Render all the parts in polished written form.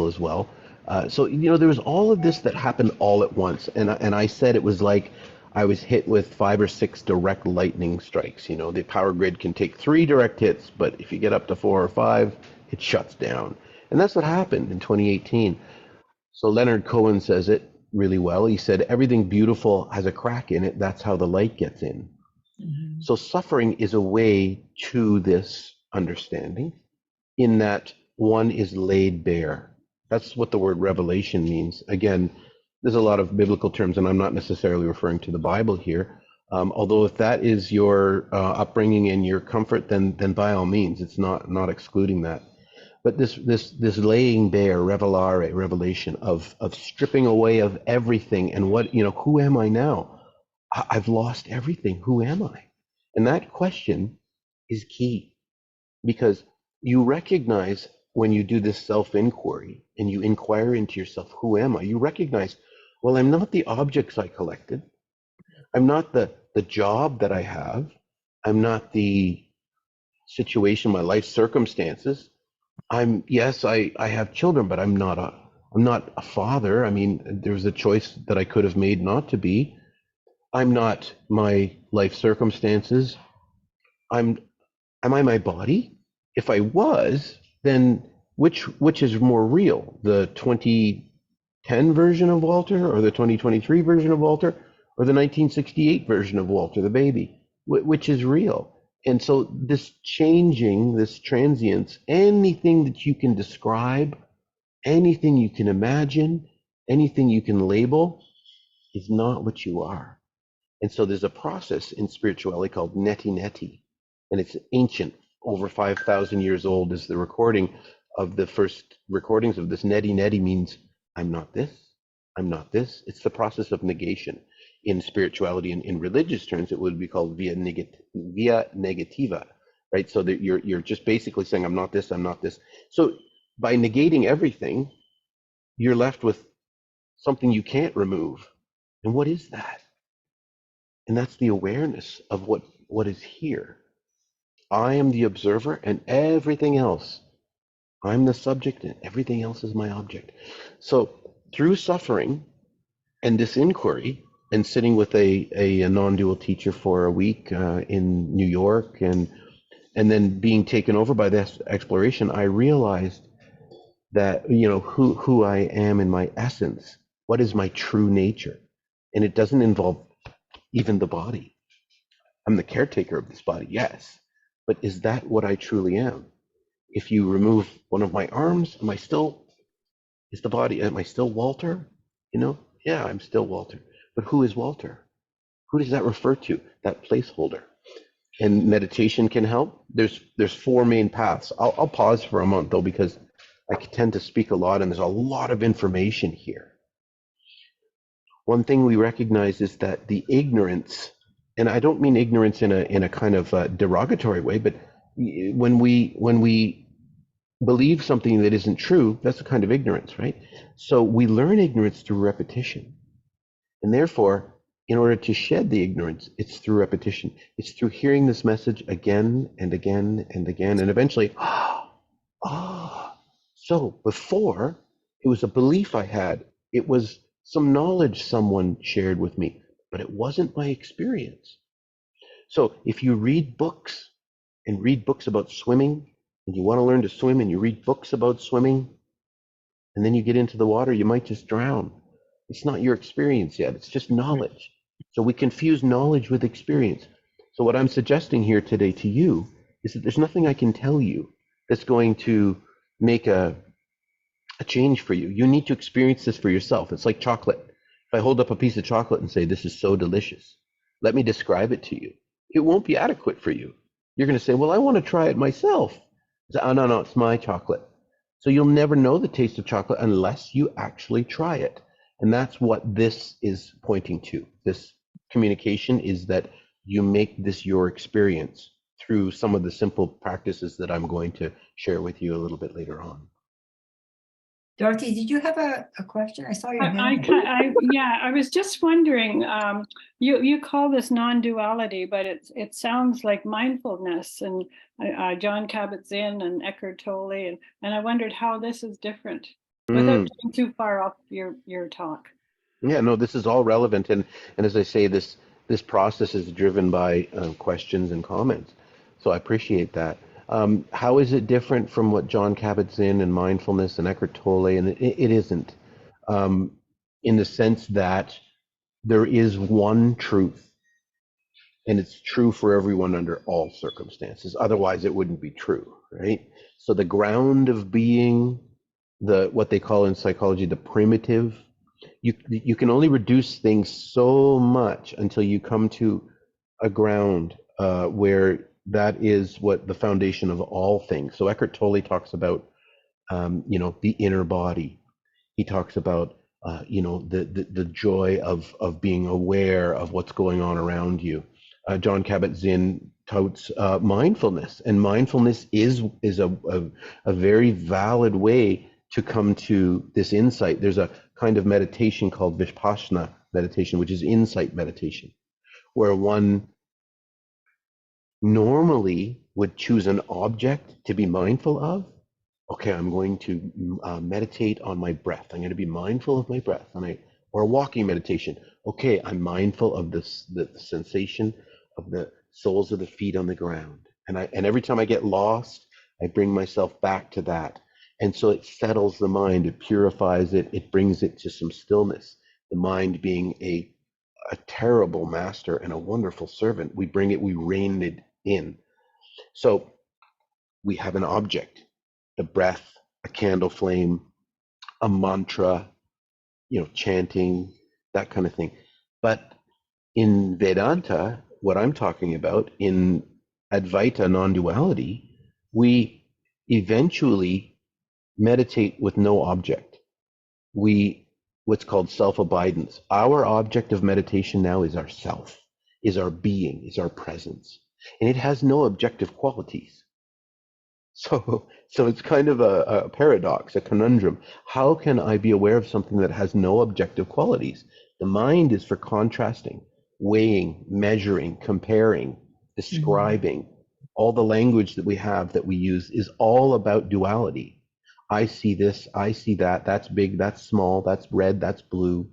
as well. So, there was all of this that happened all at once. And I said it was like I was hit with 5 or 6 direct lightning strikes. The power grid can take 3 direct hits, but if you get up to 4 or 5, it shuts down. And that's what happened in 2018. So Leonard Cohen says it really well. He said, everything beautiful has a crack in it. That's how the light gets in. Mm-hmm. So suffering is a way to this understanding in that one is laid bare. That's what the word revelation means. Again, there's a lot of biblical terms, and I'm not necessarily referring to the Bible here. Although if that is your upbringing and your comfort, then by all means, it's not excluding that. But this laying bare, revelare, revelation of stripping away of everything, and what, who am I now? I've lost everything. Who am I? And that question is key, because you recognize when you do this self-inquiry and you inquire into yourself, who am I? You recognize, well, I'm not the objects I collected. I'm not the job that I have. I'm not the situation, my life circumstances. Yes, I have children, but I'm not a father. I mean, there's a choice that I could have made not to be. I'm not my life circumstances. Am I my body? If I was, then which is more real? The 2010 version of Walter, or the 2023 version of Walter, or the 1968 version of Walter, the baby? Which is real? And so this changing, this transience, anything that you can describe, anything you can imagine, anything you can label is not what you are. And so there's a process in spirituality called neti, and it's ancient, over 5,000 years old is the recording of the first recordings of this. Neti means I'm not this, I'm not this. It's the process of negation. In spirituality and in religious terms, it would be called via negativa, right? So that you're just basically saying, I'm not this, I'm not this. So by negating everything, you're left with something you can't remove. And what is that? And that's the awareness of what is here. I am the observer, and everything else, I'm the subject, and everything else is my object. So through suffering and this inquiry, and sitting with a non-dual teacher for a week in New York, and then being taken over by this exploration, I realized that who I am in my essence, what is my true nature, and it doesn't involve even the body. I'm the caretaker of this body, yes, but is that what I truly am? If you remove one of my arms, is the body, am I still Walter? Yeah, I'm still Walter, but who is Walter? Who does that refer to? That placeholder. And meditation can help. There's 4 main paths. I'll pause for a moment though, because I tend to speak a lot and there's a lot of information here. One thing we recognize is that the ignorance, and I don't mean ignorance in a kind of derogatory way, but when we believe something that isn't true, that's a kind of ignorance, right? So we learn ignorance through repetition. And therefore, in order to shed the ignorance, it's through repetition. It's through hearing this message again and again and again, and eventually, so before, it was a belief I had. It was some knowledge someone shared with me, but it wasn't my experience. So if you read books about swimming, and you want to learn to swim, and you read books about swimming, and then you get into the water, you might just drown. It's not your experience yet. It's just knowledge. So we confuse knowledge with experience. So what I'm suggesting here today to you is that there's nothing I can tell you that's going to make a change for you. You need to experience this for yourself. It's like chocolate. If I hold up a piece of chocolate and say, this is so delicious, let me describe it to you. It won't be adequate for you. You're going to say, well, I want to try it myself. Say, oh, no, it's my chocolate. So you'll never know the taste of chocolate unless you actually try it. And that's what this is pointing to. This communication is that you make this your experience through some of the simple practices that I'm going to share with you a little bit later on. Dorothy, did you have a question? I saw your hand. Yeah, I was just wondering, you call this non-duality, but it sounds like mindfulness, and John Kabat-Zinn and Eckhart Tolle, and I wondered how this is different. without Mm. getting too far off your talk. Yeah, no, this is all relevant, and as I say, this process is driven by questions and comments. So I appreciate that. How is it different from what John Kabat-Zinn and mindfulness and Eckhart Tolle? And it isn't, um, in the sense that there is one truth, and it's true for everyone under all circumstances. Otherwise, it wouldn't be true, right? So the ground of being, the what they call in psychology the primitive, you can only reduce things so much until you come to a ground where that is what the foundation of all things. So Eckhart Tolle talks about the inner body. He talks about the joy of being aware of what's going on around you. John Kabat-Zinn touts mindfulness, and mindfulness is a very valid way to come to this insight. There's a kind of meditation called Vipassana meditation, which is insight meditation, where one normally would choose an object to be mindful of. Okay, I'm going to meditate on my breath. I'm going to be mindful of my breath. Or a walking meditation. Okay, I'm mindful of the sensation of the soles of the feet on the ground. And every time I get lost, I bring myself back to that. And so it settles the mind, it purifies it, it brings it to some stillness. The mind being a terrible master and a wonderful servant. We rein it in. So we have an object, the breath, a candle flame, a mantra, chanting, that kind of thing. But in Vedanta, what I'm talking about, in Advaita non-duality, we eventually meditate with no object. What's called self-abidance. Our object of meditation now is ourself, is our being, is our presence. And it has no objective qualities. So it's kind of a paradox, a conundrum. How can I be aware of something that has no objective qualities? The mind is for contrasting, weighing, measuring, comparing, describing. All the language that we have that we use is all about duality. I see this, I see that, that's big, that's small, that's red, that's blue.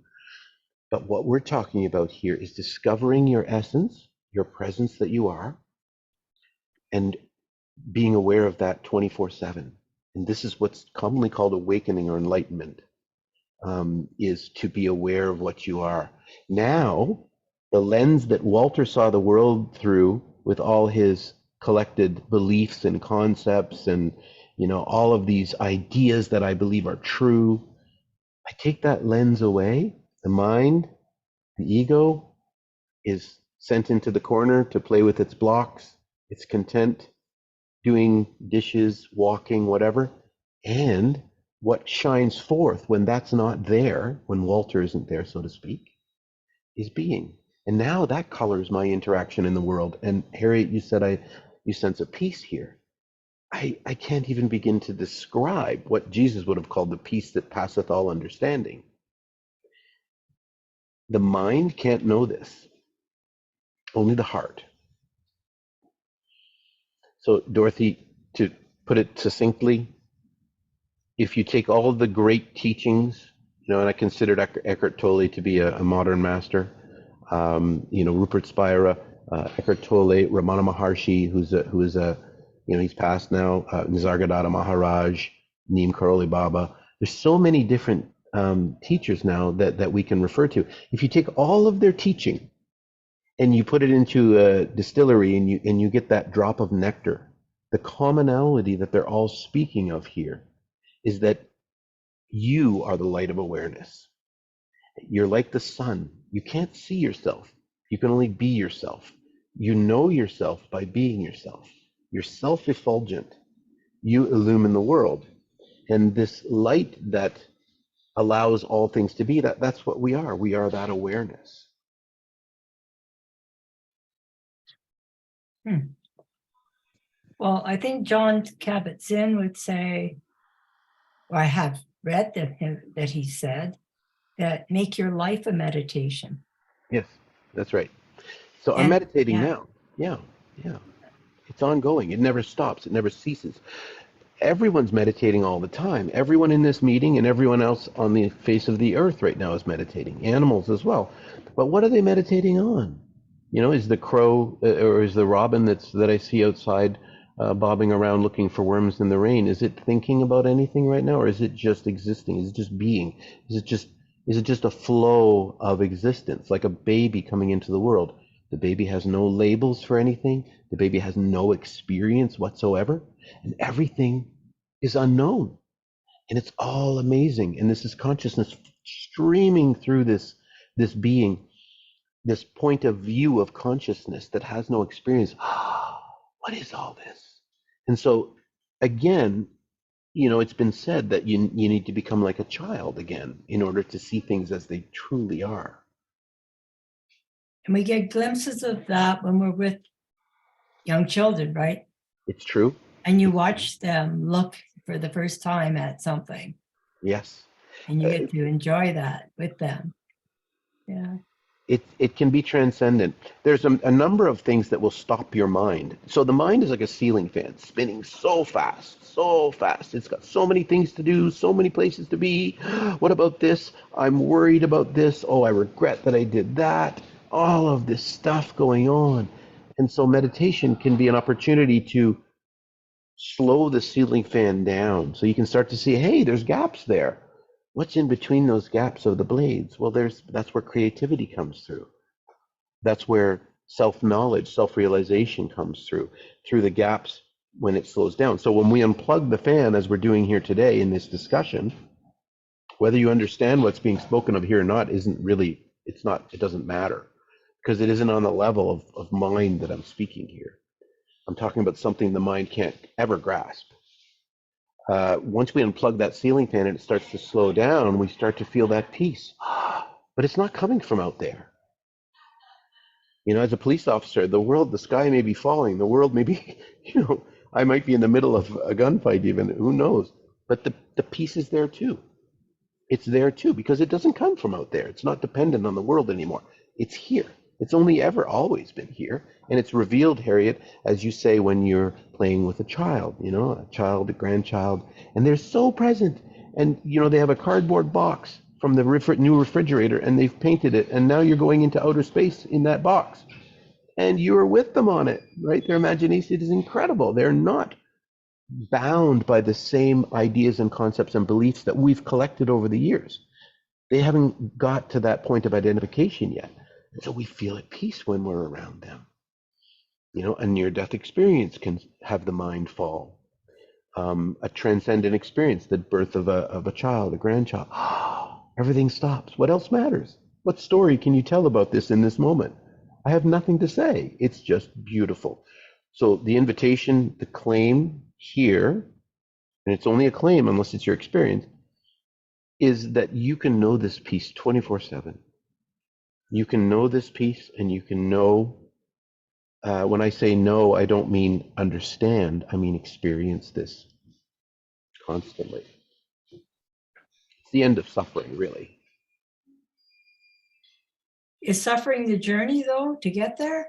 But what we're talking about here is discovering your essence, your presence that you are, and being aware of that 24/7. And this is what's commonly called awakening or enlightenment, is to be aware of what you are. Now, the lens that Walter saw the world through with all his collected beliefs and concepts and all of these ideas that I believe are true, I take that lens away. The mind, the ego, is sent into the corner to play with its blocks. It's content doing dishes, walking, whatever. And what shines forth when that's not there, when Walter isn't there, so to speak, is being. And now that colors my interaction in the world. And Harriet, you said you sense a peace here. I can't even begin to describe what Jesus would have called the peace that passeth all understanding. The mind can't know this, only the heart. So, Dorothy, to put it succinctly, if you take all of the great teachings, and I considered Eckhart Tolle to be a modern master, Rupert Spira, Eckhart Tolle, Ramana Maharshi, who is a he's passed now, Nisargadatta Maharaj, Neem Karoli Baba. There's so many different teachers now that we can refer to. If you take all of their teaching and you put it into a distillery and you get that drop of nectar, the commonality that they're all speaking of here is that you are the light of awareness. You're like the sun. You can't see yourself. You can only be yourself. You know yourself by being yourself. You're self-effulgent. You illumine the world. And this light that allows all things to be, that's what we are. We are that awareness. Well, I think John Kabat-Zinn would say, or I have read that he said, that make your life a meditation. Yes, that's right. So I'm meditating now. Yeah. It's ongoing. It never stops. It never ceases. Everyone's meditating all the time. Everyone in this meeting and everyone else on the face of the earth right now is meditating. Animals as well. But what are they meditating on? You know, is the crow or is the robin that I see outside bobbing around looking for worms in the rain? Is it thinking about anything right now, or is it just existing? Is it just being? Is it just a flow of existence, like a baby coming into the world? The baby has no labels for anything. The baby has no experience whatsoever, and everything is unknown, and it's all amazing. And this is consciousness streaming through this being, this point of view of consciousness that has no experience. What is all this? And so, again, you know, it's been said that you need to become like a child again in order to see things as they truly are. And we get glimpses of that when we're with young children, right? It's true. And you watch them look for the first time at something, Yes. and you get to enjoy that with them. Yeah. It can be transcendent. There's a number of things that will stop your mind. So the mind is like a ceiling fan, spinning so fast, so fast. It's got so many things to do, so many places to be. What about this? I'm worried about this. Oh, I regret that I did that. All of this stuff going on. And so meditation can be an opportunity to slow the ceiling fan down so you can start to see, hey, there's gaps there. What's in between those gaps of the blades? Well, that's where creativity comes through. That's where self-knowledge, self-realization comes through the gaps when it slows down. So when we unplug the fan, as we're doing here today in this discussion, whether you understand what's being spoken of here or not it doesn't matter, because it isn't on the level of mind that I'm speaking here. I'm talking about something the mind can't ever grasp. Once we unplug that ceiling fan and it starts to slow down, we start to feel that peace. But it's not coming from out there. You know, as a police officer, the sky may be falling, the world may be, I might be in the middle of a gunfight even, who knows? But the peace is there too. It's there too, because it doesn't come from out there. It's not dependent on the world anymore. It's here. It's only ever always been here. And it's revealed, Harriet, as you say, when you're playing with a child, a child, a grandchild, and they're so present. And, they have a cardboard box from the new refrigerator and they've painted it. And now you're going into outer space in that box. And you're with them on it, right? Their imagination is incredible. They're not bound by the same ideas and concepts and beliefs that we've collected over the years. They haven't got to that point of identification yet. And so we feel at peace when we're around them. A near-death experience can have the mind fall. A transcendent experience, the birth of a child, a grandchild. Everything stops. What else matters? What story can you tell about this in this moment? I have nothing to say. It's just beautiful. So the invitation, the claim here, and it's only a claim unless it's your experience, is that you can know this peace 24/7. You can know this peace, and you can know, when I say know, I don't mean understand, I mean experience this constantly. It's the end of suffering, really. Is suffering the journey, though, to get there?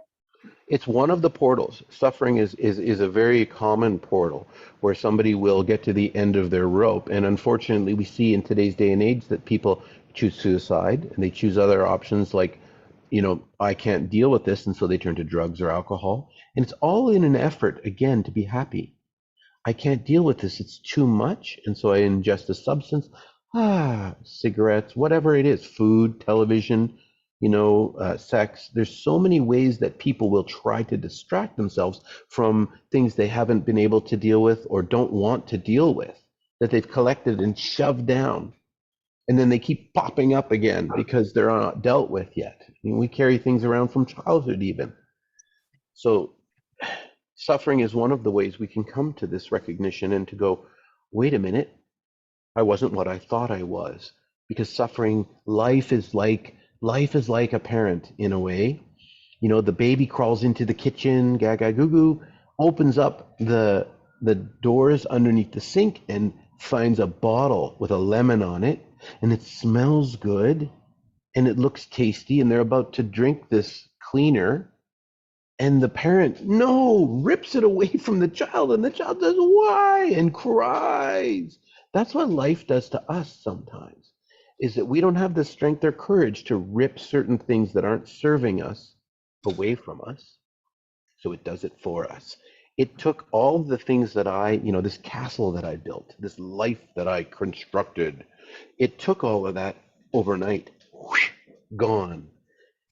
It's one of the portals. Suffering is a very common portal where somebody will get to the end of their rope. And unfortunately, we see in today's day and age that people choose suicide and they choose other options like, I can't deal with this. And so they turn to drugs or alcohol. And it's all in an effort, again, to be happy. I can't deal with this. It's too much. And so I ingest a substance, cigarettes, whatever it is, food, television, sex. There's so many ways that people will try to distract themselves from things they haven't been able to deal with or don't want to deal with, that they've collected and shoved down. And then they keep popping up again because they're not dealt with yet. We carry things around from childhood even. So suffering is one of the ways we can come to this recognition and to go, wait a minute, I wasn't what I thought I was. Because suffering, life is like a parent in a way. The baby crawls into the kitchen, gaga goo goo, opens up the doors underneath the sink and finds a bottle with a lemon on it, and it smells good and it looks tasty, and they're about to drink this cleaner, And the parent, no, rips it away from the child, and the child says, why? And cries. That's what life does to us sometimes, is that we don't have the strength or courage to rip certain things that aren't serving us away from us. So it does it for us. It took all the things that this castle that I built, this life that I constructed, it took all of that overnight, whoosh, gone.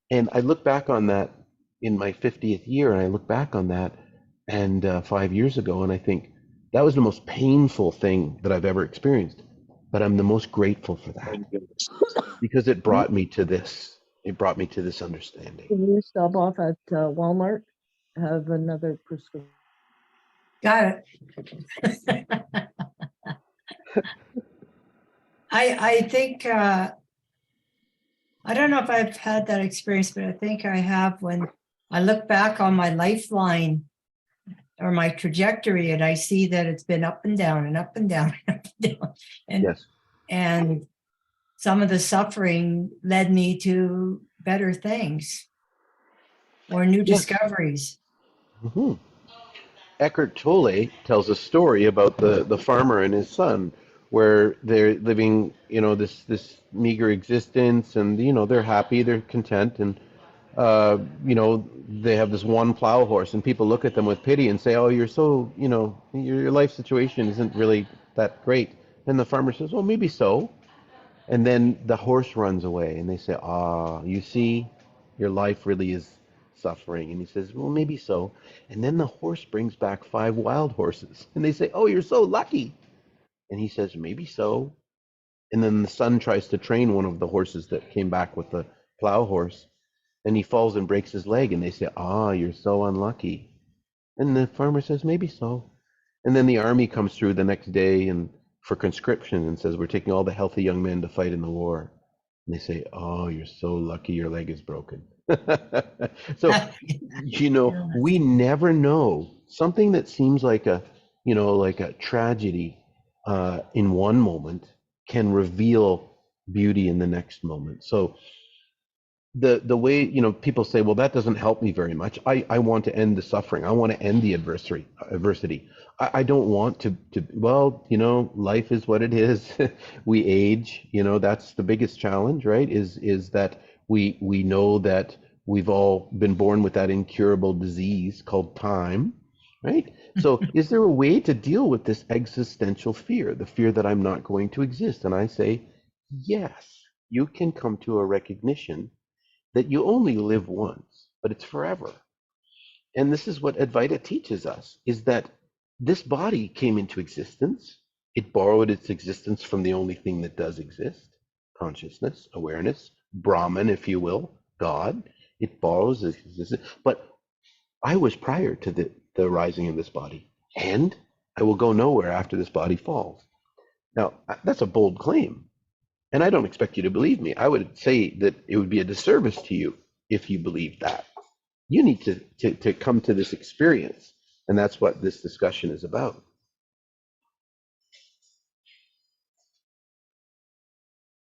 And I look back on that in my 50th year, and I look back on that and 5 years ago, and I think that was the most painful thing that I've ever experienced. But I'm the most grateful for that because it brought me to this. It brought me to this understanding. Can you stop off at Walmart? Have another prescription. Got it. I think, I don't know if I've had that experience, but I think I have when I look back on my lifeline or my trajectory and I see that it's been up and down and up and down and up and down. And, Yes. and some of the suffering led me to better things or new discoveries. Mm-hmm. Eckhart Tolle tells a story about the farmer and his son, where they're living, this meager existence, and they're happy, they're content, and they have this one plow horse, and people look at them with pity and say, "Oh, you're so, your life situation isn't really that great." And the farmer says, "Well, maybe so." And then the horse runs away, and they say, "Ah, you see, your life really is suffering." And he says, "Well, maybe so." And then the horse brings back 5 wild horses, and they say, "Oh, you're so lucky." And he says, "Maybe so." And then the son tries to train one of the horses that came back with the plow horse, and he falls and breaks his leg, and they say, "Ah, you're so unlucky." And the farmer says, "Maybe so." And then the army comes through the next day and for conscription and says, "We're taking all the healthy young men to fight in the war." And they say, "Oh, you're so lucky your leg is broken." So, we never know. Something that seems like a tragedy in one moment can reveal beauty in the next moment. So the way people say, well, that doesn't help me very much. I want to end the suffering. I want to end the adversity. I don't want to well, life is what it is. We age, that's the biggest challenge, right? Is that we know that we've all been born with that incurable disease called time, right? So is there a way to deal with this existential fear, the fear that I'm not going to exist? And I say, yes, you can come to a recognition that you only live once, but it's forever. And this is what Advaita teaches us, is that this body came into existence. It borrowed its existence from the only thing that does exist, consciousness, awareness, Brahman, if you will, God. It borrows its existence. But I was prior to the rising of this body, and I will go nowhere after this body falls. Now, that's a bold claim. And I don't expect you to believe me. I would say that it would be a disservice to you if you believed that. You need to come to this experience. And that's what this discussion is about.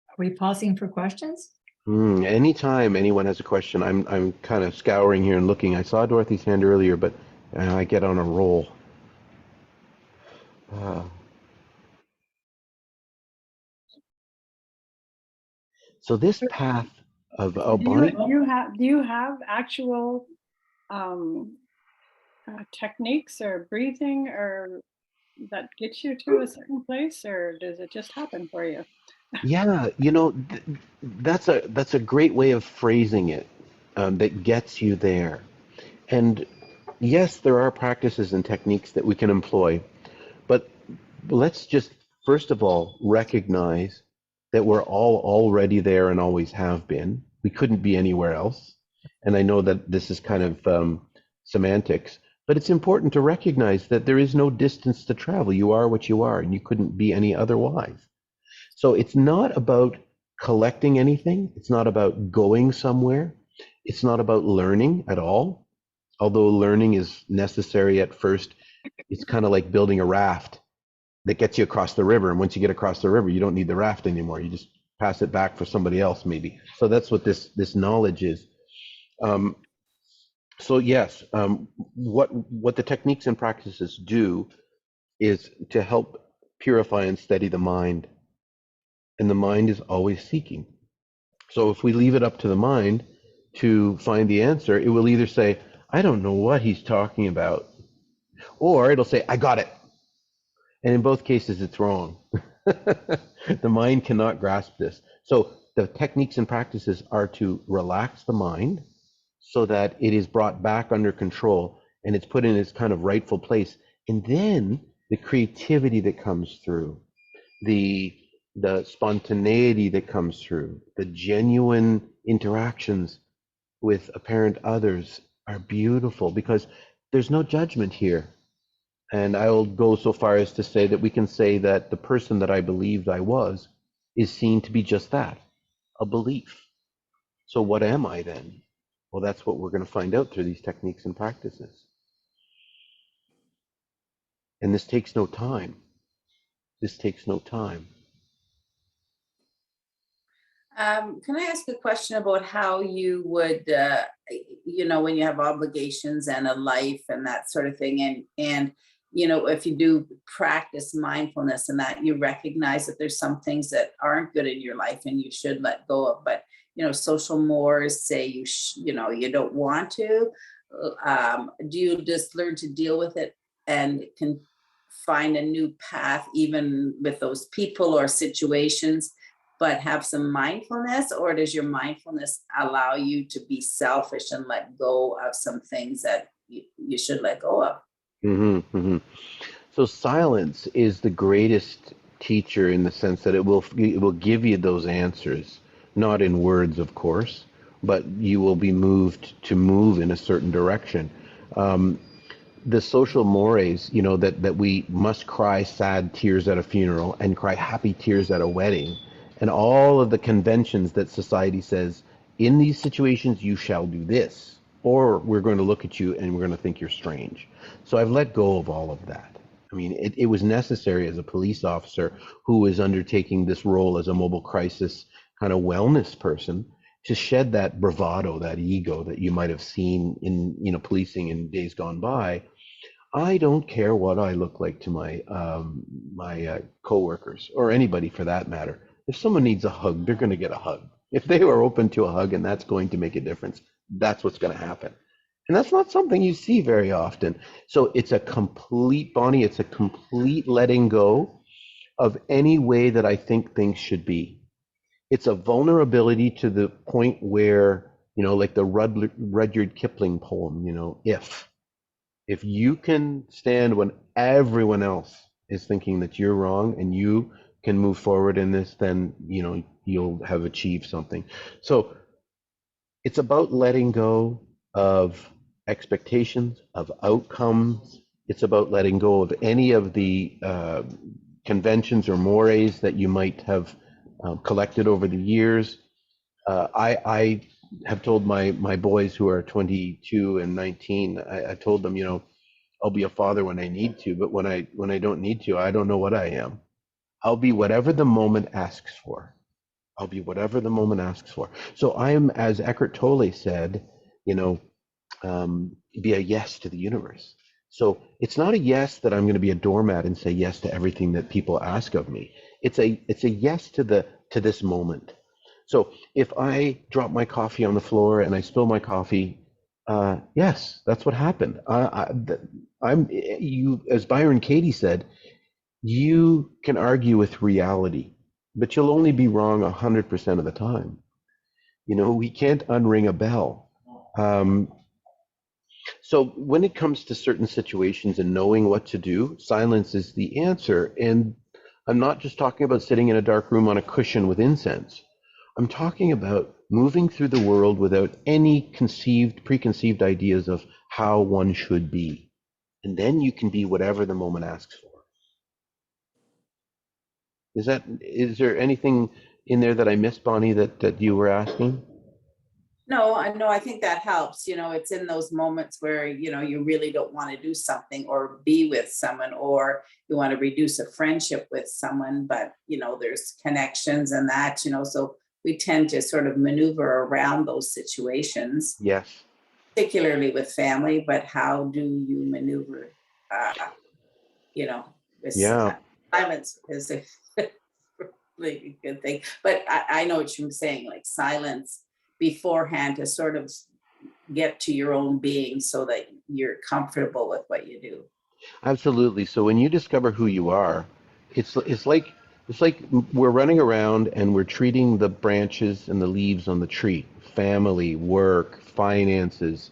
Are we pausing for questions? Anytime anyone has a question, I'm kind of scouring here and looking. I saw Dorothy's hand earlier, but I get on a roll. So this path of Barney. Do you have actual techniques or breathing or that gets you to a certain place, or does it just happen for you? Yeah, that's a great way of phrasing it, that gets you there. And yes, there are practices and techniques that we can employ, but let's just first of all recognize that we're all already there and always have been. We couldn't be anywhere else. And I know that this is kind of semantics, but it's important to recognize that there is no distance to travel. You are what you are, and you couldn't be any otherwise. So it's not about collecting anything. It's not about going somewhere. It's not about learning at all. Although learning is necessary at first, it's kind of like building a raft that gets you across the river. And once you get across the river, you don't need the raft anymore. You just pass it back for somebody else, maybe. So that's what this knowledge is. So yes, what the techniques and practices do is to help purify and steady the mind, and the mind is always seeking. So if we leave it up to the mind to find the answer, it will either say, I don't know what he's talking about, or it'll say, I got it. And in both cases, it's wrong. The mind cannot grasp this. So the techniques and practices are to relax the mind so that it is brought back under control and it's put in its kind of rightful place. And then the creativity that comes through, the spontaneity that comes through, the genuine interactions with apparent others are beautiful because there's no judgment here. And I'll go so far as to say that we can say that the person that I believed I was is seen to be just that, a belief. So what am I then? Well, that's what we're going to find out through these techniques and practices. And this takes no time. This takes no time. Can I ask a question about how you would, when you have obligations and a life and that sort of thing, and if you do practice mindfulness and that you recognize that there's some things that aren't good in your life and you should let go of, but social mores say you don't want to. Do you just learn to deal with it and can find a new path even with those people or situations, but have some mindfulness, or does your mindfulness allow you to be selfish and let go of some things that you should let go of? Mm-hmm, mm-hmm. So silence is the greatest teacher in the sense that it will give you those answers, not in words, of course, but you will be moved to move in a certain direction. Um, the social mores, that we must cry sad tears at a funeral and cry happy tears at a wedding, and all of the conventions that society says, in these situations you shall do this, or we're going to look at you and we're going to think you're strange. So I've let go of all of that. I mean, it was necessary as a police officer who is undertaking this role as a mobile crisis kind of wellness person to shed that bravado, that ego that you might have seen in policing in days gone by. I don't care what I look like to my coworkers or anybody for that matter. If someone needs a hug, they're going to get a hug. If they are open to a hug and that's going to make a difference, that's what's going to happen. And that's not something you see very often. So it's a complete, Bonnie, it's a complete letting go of any way that I think things should be. It's a vulnerability to the point where, like the Rudyard Kipling poem, if you can stand when everyone else is thinking that you're wrong and you can move forward in this, then you'll have achieved something. So it's about letting go of expectations, of outcomes. It's about letting go of any of the conventions or mores that you might have collected over the years. I have told my boys who are 22 and 19, I told them, I'll be a father when I need to, but when I don't need to, I don't know what I am. I'll be whatever the moment asks for. I'll be whatever the moment asks for. So I am, as Eckhart Tolle said, be a yes to the universe. So it's not a yes that I'm going to be a doormat and say yes to everything that people ask of me. It's a yes to this moment. So if I drop my coffee on the floor and I spill my coffee, yes, that's what happened. I'm you, as Byron Katie said, you can argue with reality, but you'll only be wrong 100% of the time. We can't unring a bell. So when it comes to certain situations and knowing what to do, silence is the answer. And I'm not just talking about sitting in a dark room on a cushion with incense. I'm talking about moving through the world without any preconceived ideas of how one should be. And then you can be whatever the moment asks for. Is there anything in there that I missed, Bonnie, that you were asking? No, I know. I think that helps. It's in those moments where, you really don't want to do something or be with someone, or you want to reduce a friendship with someone, but, there's connections and that, so we tend to sort of maneuver around those situations. Yes. particularly with family, but how do you maneuver, you know, this Yeah, silence is a really good thing. But I know what you're saying, like silence beforehand to sort of get to your own being so that you're comfortable with what you do. absolutely. So when you discover who you are, it's like it's like we're running around and we're treating the branches and the leaves on the tree, family, work, finances,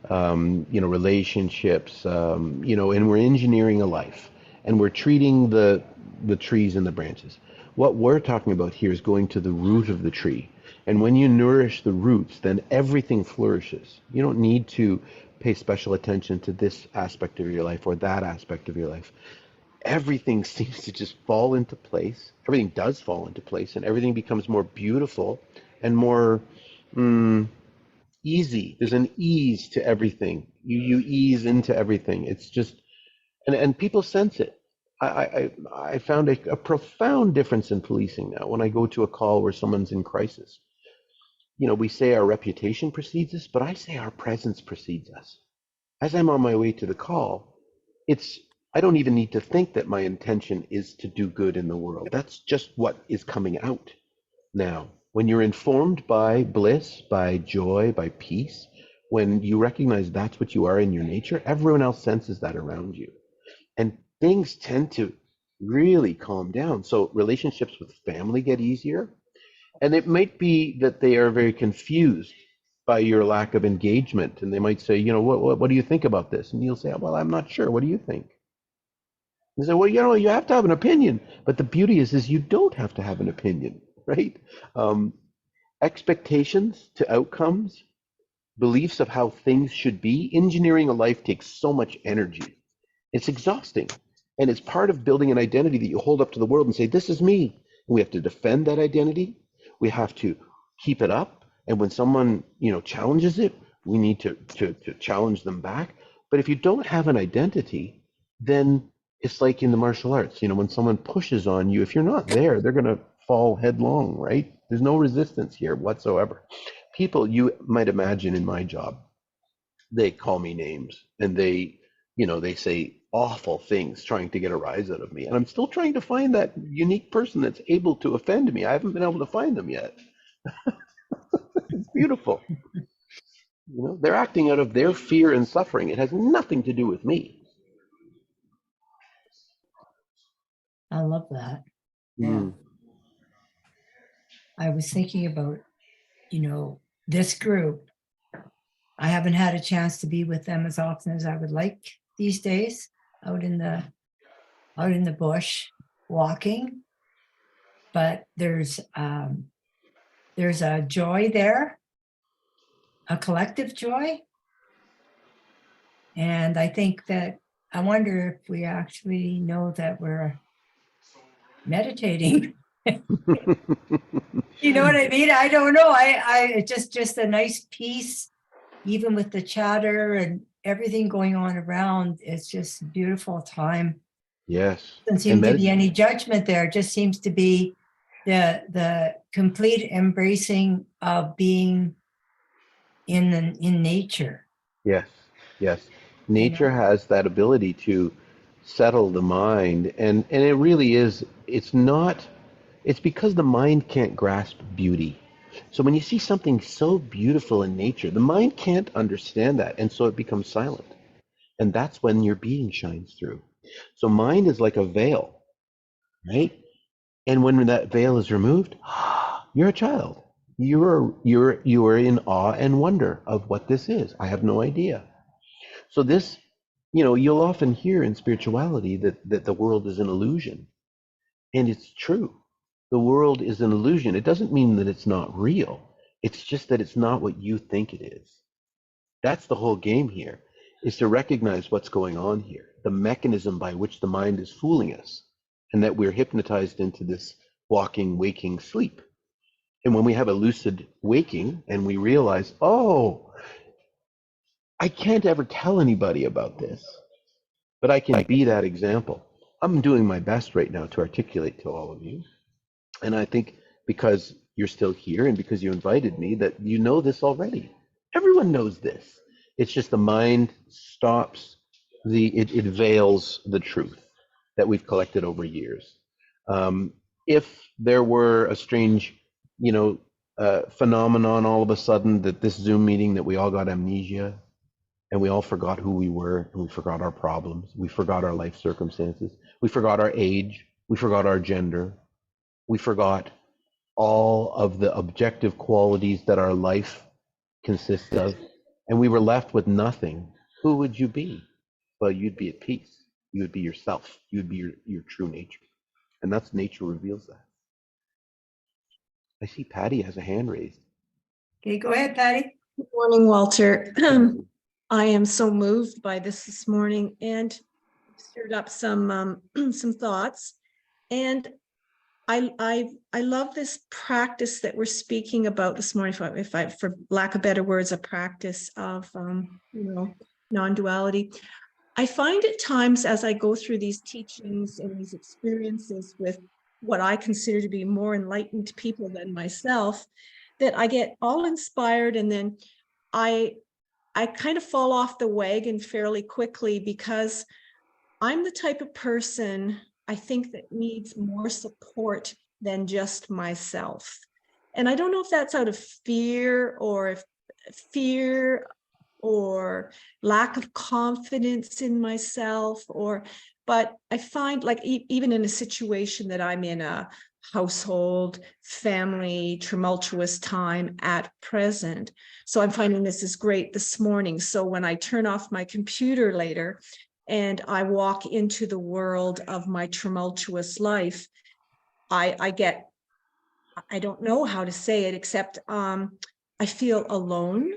relationships, and we're engineering a life, and we're treating the trees and the branches. What we're talking about here is going to the root of the tree. And when you nourish the roots, then everything flourishes. You don't need to pay special attention to this aspect of your life or that aspect of your life. Everything seems to just fall into place. Everything does fall into place, and everything becomes more beautiful and more easy. There's an ease to everything. You ease into everything. It's just and people sense it. I found a profound difference in policing now when I go to a call where someone's in crisis. We say our reputation precedes us, but I say our presence precedes us. As I'm on my way to the call, it's I don't even need to think that my intention is to do good in the world. That's just what is coming out now. When you're informed by bliss, by joy, by peace, when you recognize that's what you are in your nature, everyone else senses that around you. And things tend to really calm down. So relationships with family get easier. And it might be that they are very confused by your lack of engagement. And they might say, what do you think about this? And you'll say, well, I'm not sure. What do you think? They say, well, you have to have an opinion. But the beauty is you don't have to have an opinion, right? Um, Expectations to outcomes, beliefs of how things should be. Engineering a life takes so much energy. It's exhausting. And it's part of building an identity that you hold up to the world and say, this is me. And we have to defend that identity. We have to keep it up. And when someone, challenges it, we need to challenge them back. But if you don't have an identity, then it's like in the martial arts, when someone pushes on you, if you're not there, they're going to fall headlong, right? There's no resistance here whatsoever. People, you might imagine in my job, they call me names and they say awful things trying to get a rise out of me. And I'm still trying to find that unique person that's able to offend me. I haven't been able to find them yet. It's beautiful. They're acting out of their fear and suffering. It has nothing to do with me. I love that. Mm. I was thinking about, this group. I haven't had a chance to be with them as often as I would like these days, out in the bush walking. But there's a joy there, a collective joy. And I think that I wonder if we actually know that we're meditating. You know what I mean? I don't know. I just a nice peace, even with the chatter and everything going on around. It's just a beautiful time. Yes. Doesn't seem to be any judgment there. It just seems to be the complete embracing of being in nature. Yes. Yes. Nature has that ability to settle the mind, and it really is. It's because the mind can't grasp beauty. So when you see something so beautiful in nature, the mind can't understand that, and so it becomes silent. And that's when your being shines through. So mind is like a veil, right? And when that veil is removed, you're a child. You are in awe and wonder of what this is. I have no idea. So this, you'll often hear in spirituality that the world is an illusion. And it's true. The world is an illusion. It doesn't mean that it's not real. It's just that it's not what you think it is. That's the whole game here, is to recognize what's going on here, the mechanism by which the mind is fooling us, and that we're hypnotized into this walking, waking sleep. And when we have a lucid waking and we realize, oh, I can't ever tell anybody about this, but I can be that example. I'm doing my best right now to articulate to all of you. And I think because you're still here and because you invited me, that you know this already. Everyone knows this. It's just the mind stops it veils the truth that we've collected over years. If there were a strange, you know, phenomenon all of a sudden that this Zoom meeting that we all got amnesia and we all forgot who we were and we forgot our problems, we forgot our life circumstances, we forgot our age, we forgot our gender, we forgot all of the objective qualities that our life consists of, and we were left with nothing, who would you be? Well, you'd be at peace. You would be yourself. You would be your true nature. And that's nature reveals that. I see Patty has a hand raised. Okay, go ahead, Patty. Good morning, Walter. I am so moved by this morning and stirred up some thoughts. And I love this practice that we're speaking about this morning. If I, for lack of better words, a practice of non-duality. I find at times as I go through these teachings and these experiences with what I consider to be more enlightened people than myself, that I get all inspired and then I kind of fall off the wagon fairly quickly because I'm the type of person I think that needs more support than just myself. And I don't know if that's out of fear or lack of confidence in myself, but I find like even in a situation that I'm in, a household, family, tumultuous time at present. So I'm finding this is great this morning. So when I turn off my computer later and I walk into the world of my tumultuous life, I don't know how to say it except I feel alone.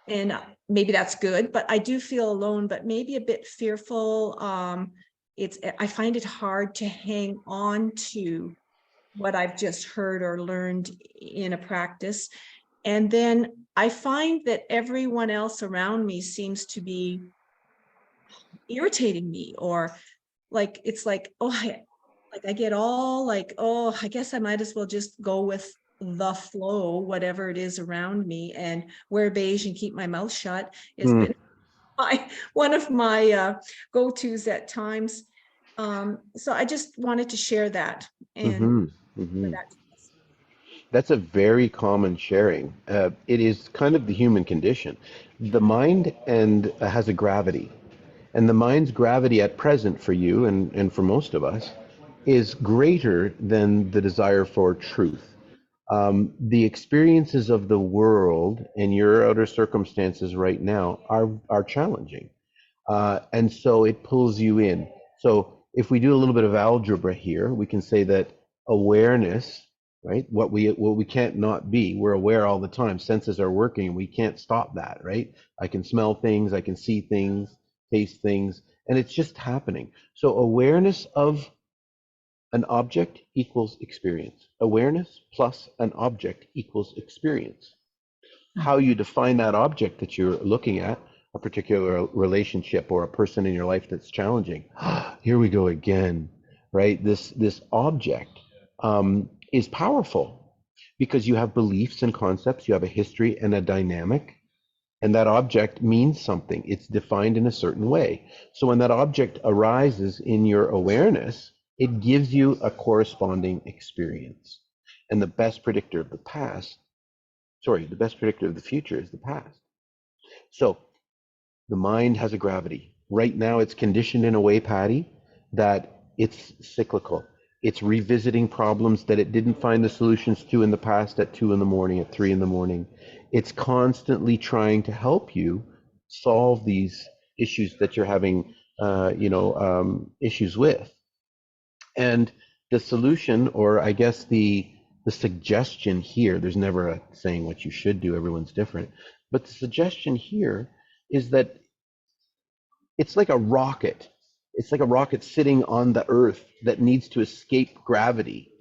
And maybe that's good, but I do feel alone, but maybe a bit fearful. I find it hard to hang on to what I've just heard or learned in a practice. And then I find that everyone else around me seems to be irritating me, or like, it's like, oh, I get all like, oh, I guess I might as well just go with the flow, whatever it is around me, and wear beige and keep my mouth shut has been one of my go-tos at times. So I just wanted to share that. And for that. That's a very common sharing. It is kind of the human condition. The mind has a gravity, and the mind's gravity at present for you and for most of us is greater than the desire for truth. The experiences of the world and your outer circumstances right now are challenging. And so it pulls you in. So if we do a little bit of algebra here, we can say that awareness, right? What we can't not be, we're aware all the time. Senses are working and we can't stop that, right? I can smell things, I can see things, taste things, and it's just happening. So awareness of an object equals experience. Awareness plus an object equals experience. How you define that object that you're looking at, a particular relationship or a person in your life that's challenging. Here we go again, right? This object is powerful because you have beliefs and concepts, you have a history and a dynamic, and that object means something. It's defined in a certain way. So when that object arises in your awareness, it gives you a corresponding experience. And the best predictor of the future is the past. So the mind has a gravity. Right now it's conditioned in a way, Patty, that it's cyclical. It's revisiting problems that it didn't find the solutions to in the past at 2 in the morning, at 3 in the morning. It's constantly trying to help you solve these issues that you're having, issues with. And the solution, or I guess the suggestion here, there's never a saying what you should do, everyone's different, but the suggestion here is that it's like a rocket. It's like a rocket sitting on the earth that needs to escape gravity.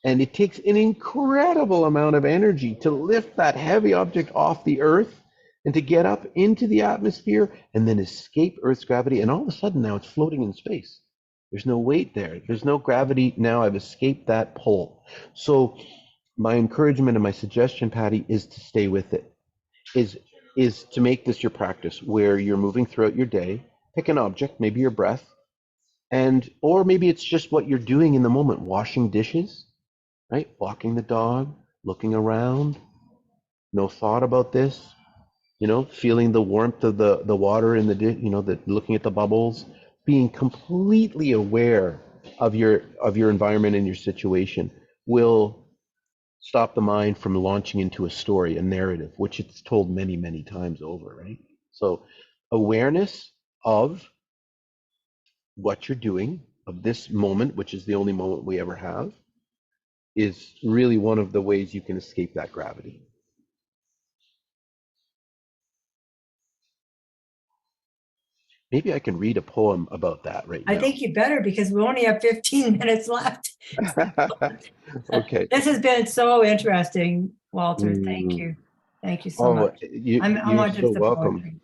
And it takes an incredible amount of energy to lift that heavy object off the earth and to get up into the atmosphere and then escape Earth's gravity. And all of a sudden now it's floating in space. There's no weight there. There's no gravity. Now I've escaped that pull. So my encouragement and my suggestion, Patty, is to stay with it. Is is to make this your practice where you're moving throughout your day, pick an object, maybe your breath, and or maybe it's just what you're doing in the moment, washing dishes, right? Walking the dog, looking around, no thought about this, feeling the warmth of the water in the looking at the bubbles, being completely aware of your environment and your situation will stop the mind from launching into a story, a narrative, which it's told many, many times over, right? So awareness of what you're doing, of this moment, which is the only moment we ever have, is really one of the ways you can escape that gravity. Maybe I can read a poem about that right I now. think you better, because we only have 15 minutes left. Okay. This has been so interesting, Walter. Thank Mm. you. Thank you so Oh, much. I'm you're on so just the welcome. poetry.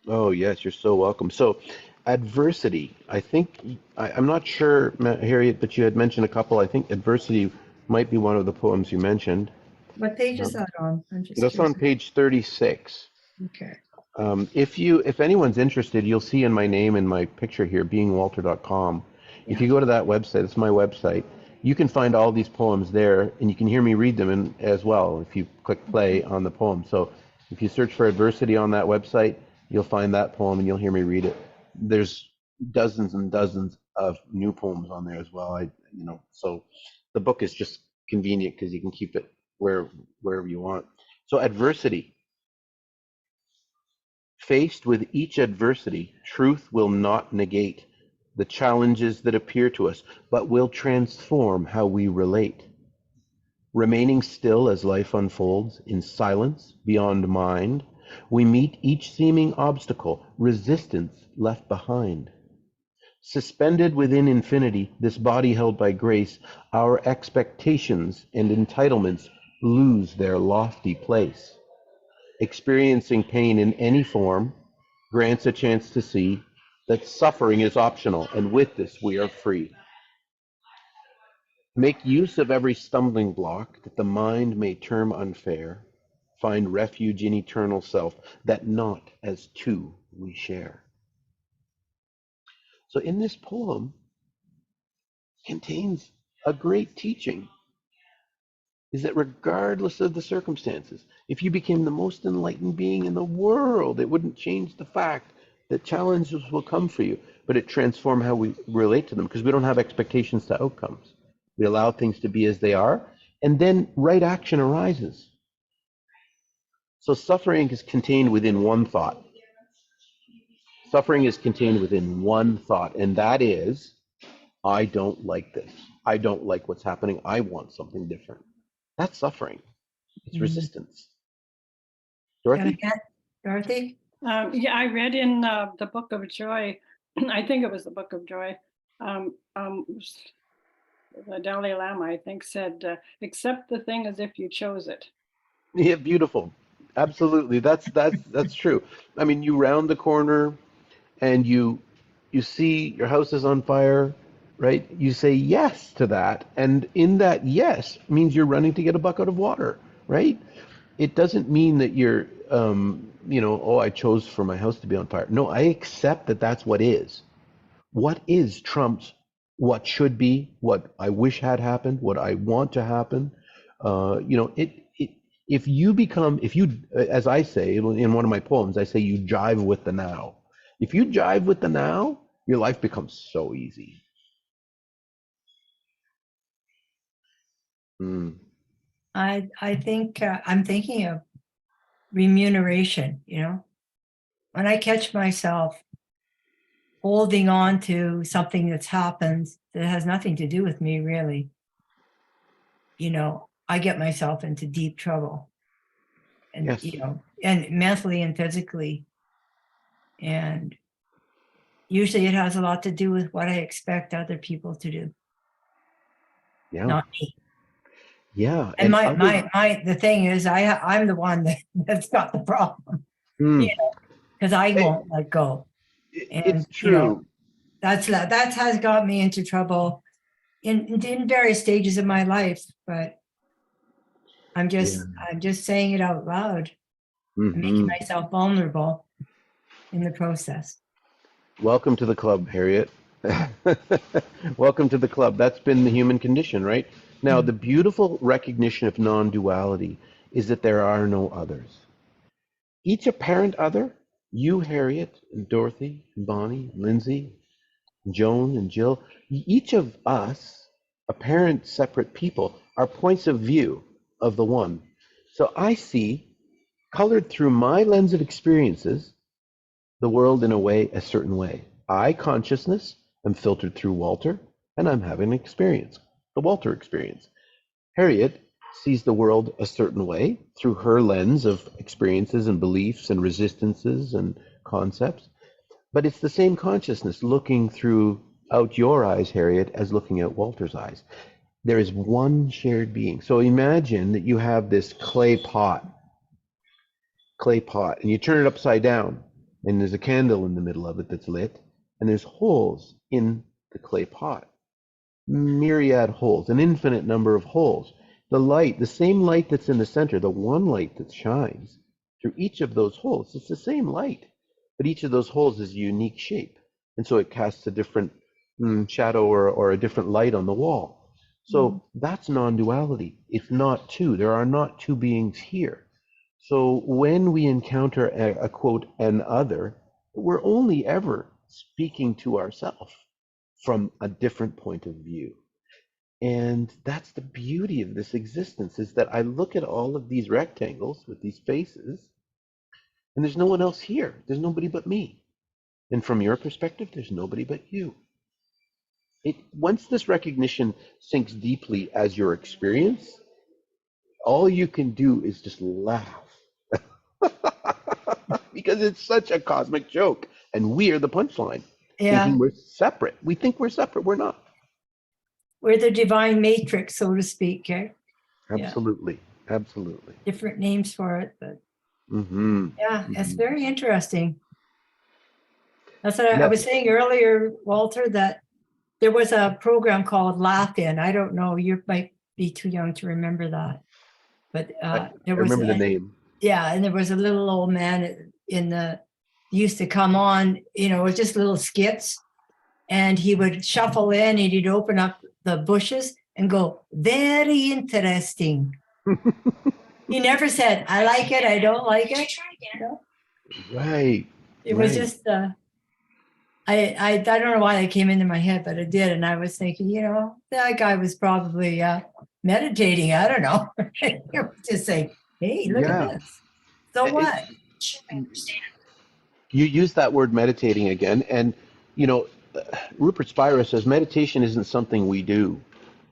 Oh, yes, you're so welcome. So, adversity. I think I'm not sure, Harriet, but you had mentioned a couple. I think adversity might be one of the poems you mentioned. What page is that on? I'm just That's curious. on page 36. Okay. If anyone's interested, you'll see in my name and my picture here, beingwalter.com. If Yeah. you go to that website, it's my website, you can find all these poems there, and you can hear me read them as well if you click play on the poem. So if you search for adversity on that website, you'll find that poem and you'll hear me read it. There's dozens and dozens of new poems on there as well. So the book is just convenient because you can keep it wherever you want. So adversity. Faced with each adversity, truth will not negate the challenges that appear to us, but will transform how we relate. Remaining still as life unfolds, in silence, beyond mind, we meet each seeming obstacle, resistance left behind. Suspended within infinity, this body held by grace, our expectations and entitlements lose their lofty place. Experiencing pain in any form grants a chance to see that suffering is optional, and with this we are free. Make use of every stumbling block that the mind may term unfair. Find refuge in eternal self, that not as two we share. So in this poem contains a great teaching, is that regardless of the circumstances, if you became the most enlightened being in the world, it wouldn't change the fact that challenges will come for you, but it transforms how we relate to them because we don't have expectations to outcomes. We allow things to be as they are, and then right action arises. So suffering is contained within one thought. Suffering is contained within one thought, and that is, I don't like this. I don't like what's happening. I want something different. That's suffering. It's resistance. Got a Dorothy? cat, Dorothy? Yeah, I read in the Book of Joy, I think it was the Book of Joy, the Dalai Lama, I think, said, accept the thing as if you chose it. Yeah, beautiful. Absolutely. That's true. I mean, you round the corner and you see your house is on fire, right? You say yes to that, and in that yes means you're running to get a bucket of water, right? It doesn't mean that you're oh, I chose for my house to be on fire. No, I accept that that's what is. What is trumps what should be, what I wish had happened, what I want to happen. If you become, if you, as I say in one of my poems, I say you jive with the now. If you jive with the now, your life becomes so easy. Mm. I think I'm thinking of remuneration, when I catch myself holding on to something that's happened that has nothing to do with me, really, I get myself into deep trouble, and, Yes. and mentally and physically. And usually it has a lot to do with what I expect other people to do, Yeah. not me. Yeah. And Other, the thing is, I'm the one that's got the problem, mm, because I it, won't let go. it's And, true. that has got me into trouble in various stages of my life, but I'm Yeah. just saying it out loud. and making Hmm. myself vulnerable in the process. Welcome to the club, Harriet. Welcome to the club. That's been the human condition, right? Now, the beautiful recognition of non-duality is that there are no others. Each apparent other, you, Harriet, and Dorothy, and Bonnie, and Lindsay, and Joan, and Jill, each of us, apparent separate people, are points of view of the one. So I see, colored through my lens of experiences, the world in a way, a certain way. I, consciousness, am filtered through Walter, and I'm having an experience, the Walter experience. Harriet sees the world a certain way through her lens of experiences and beliefs and resistances and concepts. But it's the same consciousness looking through out your eyes, Harriet, as looking at Walter's eyes. There is one shared being. So imagine that you have this clay pot, and you turn it upside down, and there's a candle in the middle of it that's lit, and there's holes in the clay pot, myriad holes, an infinite number of holes. The light, the same light that's in the center, the one light that shines through each of those holes, it's the same light, but each of those holes is a unique shape, and so it casts a different shadow or a different light on the wall. So that's non-duality. It's not two. There are not two beings here. So when we encounter a quote, an other, we're only ever speaking to ourselves from a different point of view. And that's the beauty of this existence, is that I look at all of these rectangles with these faces, and there's no one else here. There's nobody but me. And from your perspective, there's nobody but you. Once this recognition sinks deeply as your experience, all you can do is just laugh. Because it's such a cosmic joke, and we are the punchline, Yeah, thinking we're separate. We think we're separate. We're not. we're the divine matrix, so to speak. Yeah, Absolutely. Absolutely. different names for it, but Mm-hmm. yeah, it's Mm-hmm. very interesting. That's what I Now, was saying earlier, Walter, that there was a program called Laugh In. I don't know, you might be too young to remember that, but I there was remember the name. yeah, and there was a little old man in the used to come on, you know, it was just little skits, and he would shuffle in and he'd open up the bushes and go, very interesting. He never said, I like it, I don't like it. You know? Right. It was Right. just I don't know why that came into my head, but it did. And I was thinking, you know, that guy was probably meditating. I don't know. He would just say, hey, look at Yeah. this. So what? You use that word meditating again, and you know, Rupert Spira says meditation isn't something we do.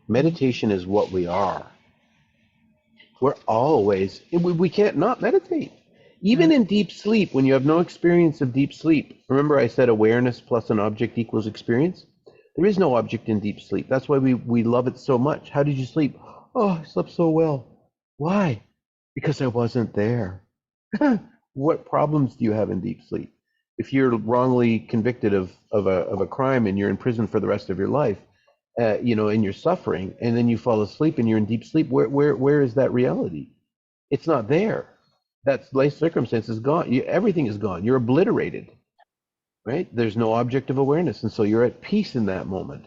Meditation is what we are. We're always, we can't not meditate. Even in deep sleep, when you have no experience of deep sleep, remember I said awareness plus an object equals experience? There is no object in deep sleep. That's why we love it so much. How did you sleep? Oh, I slept so well. Why? Because I wasn't there. What problems do you have in deep sleep? If you're wrongly convicted of a crime and you're in prison for the rest of your life, you know, and you're suffering, and then you fall asleep and you're in deep sleep, where is that reality? It's not there. That life circumstance is gone. Everything is gone. You're obliterated, right? There's no object of awareness, and so you're at peace in that moment.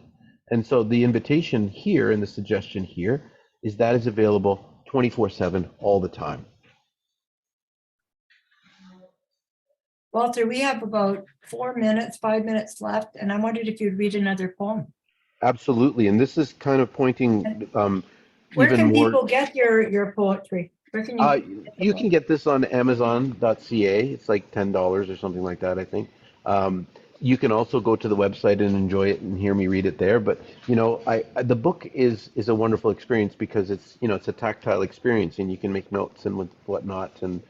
And so the invitation here and the suggestion here is that is available 24/7 all the time. Walter, we have about 4 minutes, 5 minutes left, and I wondered if you'd read another poem. Absolutely, and this is kind of pointing Where even can more. people get your poetry? Where can you get the You book? can get this on Amazon.ca. It's like $10 or something like that, I think. You can also go to the website and enjoy it and hear me read it there. But you know, the book is a wonderful experience because it's, you know, it's a tactile experience and you can make notes and whatnot. And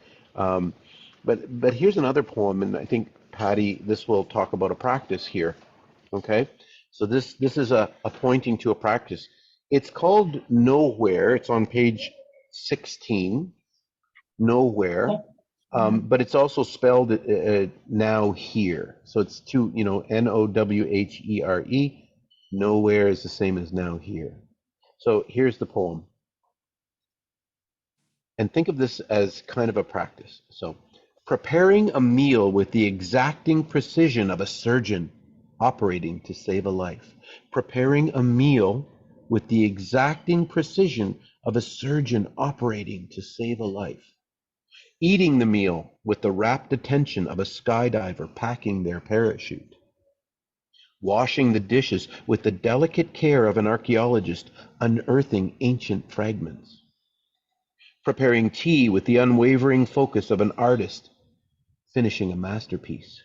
but here's another poem, and I think Patty, this will talk about a practice here. Okay, so this is a pointing to a practice. It's called Nowhere. It's on page 16. Nowhere, but it's also spelled now here. So it's two, you know, Nowhere. Nowhere is the same as now here. So here's the poem. And think of this as kind of a practice. So, preparing a meal with the exacting precision of a surgeon operating to save a life. Preparing a meal with the exacting precision of a surgeon operating to save a life. Eating the meal with the rapt attention of a skydiver packing their parachute. Washing the dishes with the delicate care of an archaeologist unearthing ancient fragments. Preparing tea with the unwavering focus of an artist finishing a masterpiece.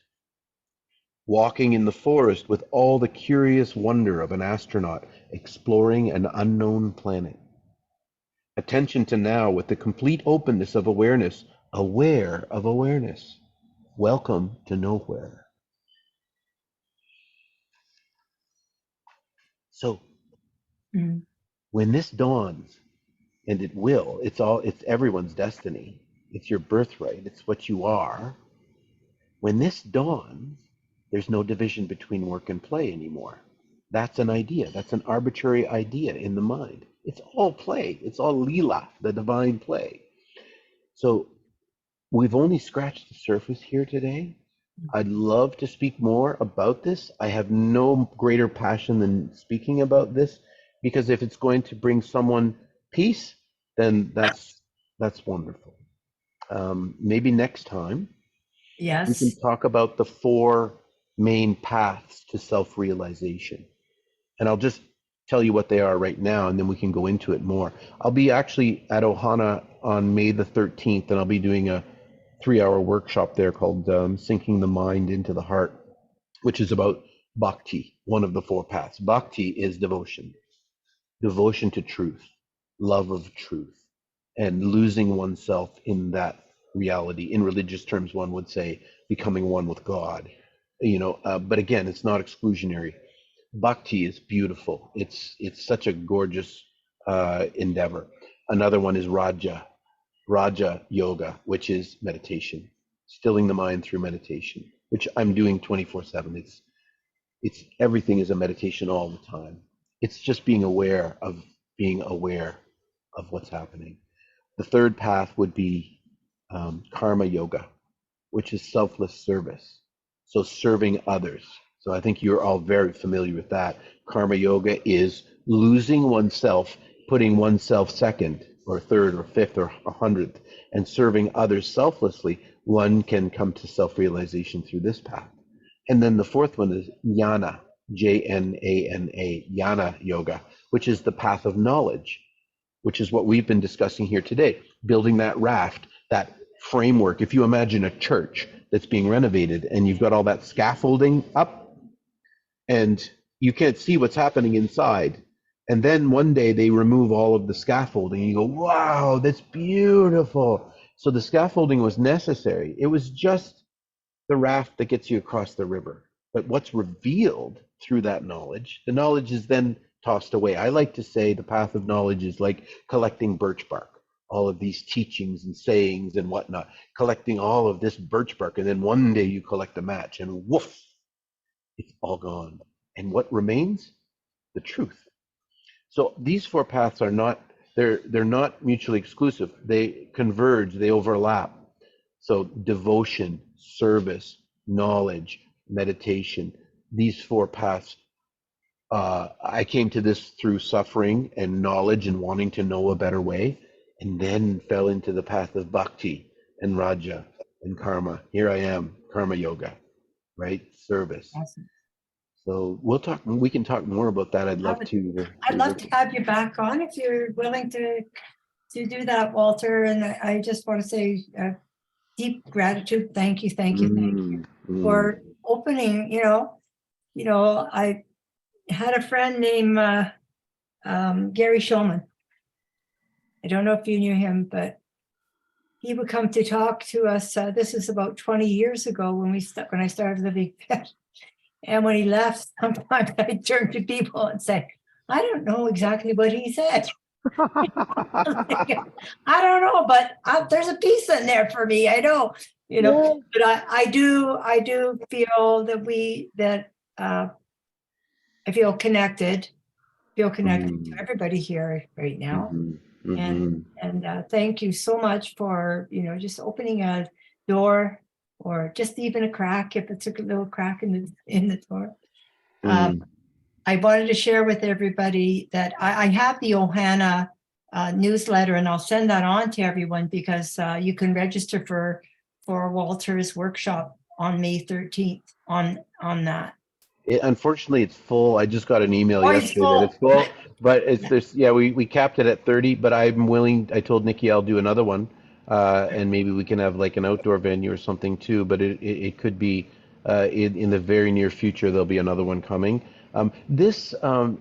Walking in the forest with all the curious wonder of an astronaut exploring an unknown planet. Attention to now with the complete openness of awareness, aware of awareness. Welcome to nowhere. So Mm. when this dawns, and it will, it's everyone's destiny. It's your birthright. It's what you are. When this dawns, there's no division between work and play anymore. That's an idea. That's an arbitrary idea in the mind. It's all play. It's all lila, the divine play. So we've only scratched the surface here today. I'd love to speak more about this. I have no greater passion than speaking about this, because if it's going to bring someone peace, then that's wonderful. Maybe next time we can Yes. talk about the 4 main paths to self-realization. And I'll just tell you what they are right now, and then we can go into it more. I'll be actually at Ohana on May the 13th, and I'll be doing a 3-hour workshop there called Sinking the Mind into the Heart, which is about bhakti, one of the 4 paths. Bhakti is devotion, devotion to truth, love of truth, and losing oneself in that reality. In religious terms, one would say becoming one with God. But again, it's not exclusionary. Bhakti is beautiful. It's such a gorgeous endeavor. Another one is Raja Yoga, which is meditation, stilling the mind through meditation, which I'm doing 24/7. It's everything is a meditation all the time. It's just being aware of what's happening. The third path would be karma yoga, which is selfless service. So serving others. So I think you're all very familiar with that. Karma yoga is losing oneself, putting oneself second or third or fifth or 100th, and serving others selflessly. One can come to self-realization through this path. And then the fourth one is jnana, Jnana, jnana yoga, which is the path of knowledge, which is what we've been discussing here today, building that raft, that framework. If you imagine a church that's being renovated and you've got all that scaffolding up and you can't see what's happening inside. And then one day they remove all of the scaffolding and you go, wow, that's beautiful. So the scaffolding was necessary. It was just the raft that gets you across the river. But what's revealed through that knowledge, the knowledge is then tossed away. I like to say the path of knowledge is like collecting birch bark, all of these teachings and sayings and whatnot, collecting all of this birch bark. And then one day you collect a match and woof, it's all gone. And what remains? The truth. So these 4 paths are not, they're not mutually exclusive. They converge, they overlap. So devotion, service, knowledge, meditation, these 4 paths. I came to this through suffering and knowledge and wanting to know a better way, and then fell into the path of bhakti and raja and karma. Here I am, karma yoga, right? Service. Awesome. So we can talk more about that. I'd love to. I'd love to have you back on if you're willing to do that, Walter. And I just want to say deep gratitude. Thank you for opening. I had a friend named Gary Shulman. I don't know if you knew him, but he would come to talk to us. This is about 20 years ago when I started living pet. And when he left, sometimes I turn to people and say, I don't know exactly what he said. I don't know, but there's a piece in there for me. I know, but I do feel that I feel connected to everybody here right now. And thank you so much for, just opening a door or just even a crack, if it's a little crack in the door. I wanted to share with everybody that I have the Ohana newsletter, and I'll send that on to everyone because you can register for Walter's workshop on May 13th on that. Unfortunately, it's full. I just got an email Oh, it's yesterday that it's full. full, but it's there's yeah we capped it at 30, but I'm willing. I told Nikki I'll do another one, and maybe we can have like an outdoor venue or something too. But it could be in the very near future there'll be another one coming. This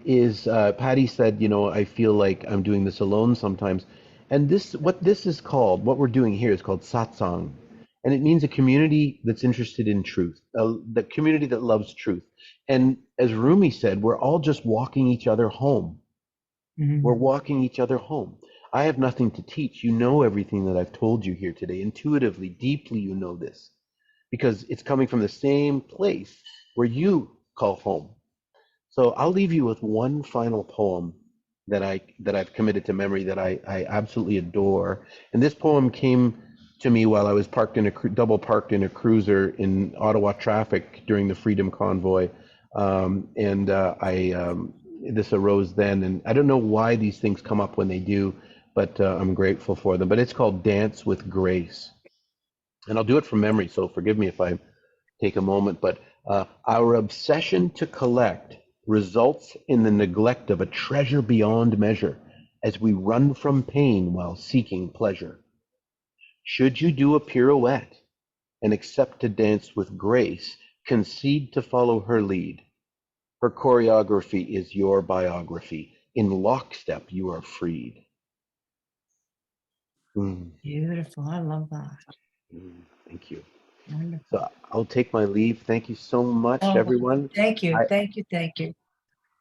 is Patty said, I feel like I'm doing this alone sometimes, and what this is called, what we're doing here is called satsang, and it means a community that's interested in truth, the community that loves truth. And as Rumi said, we're all just walking each other home. We're walking each other home. I have nothing to teach. You know everything that I've told you here today. Intuitively, deeply, you know this because it's coming from the same place where you call home. So I'll leave you with one final poem that I've committed to memory that I absolutely adore. And this poem came to me while I was double parked in a cruiser in Ottawa traffic during the Freedom Convoy. This arose then, and I don't know why these things come up when they do, but I'm grateful for them. But it's called Dance with Grace. And I'll do it from memory, so forgive me if I take a moment, but our obsession to collect results in the neglect of a treasure beyond measure as we run from pain while seeking pleasure. Should you do a pirouette and accept to dance with grace, concede to follow her lead. Her choreography is your biography. In lockstep, you are freed. Beautiful. I love that. Thank you. Wonderful. So I'll take my leave. Thank you so much, everyone. Thank you. Thank you.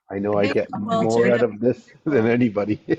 I know I Thank get you, more Walter. out of this than anybody.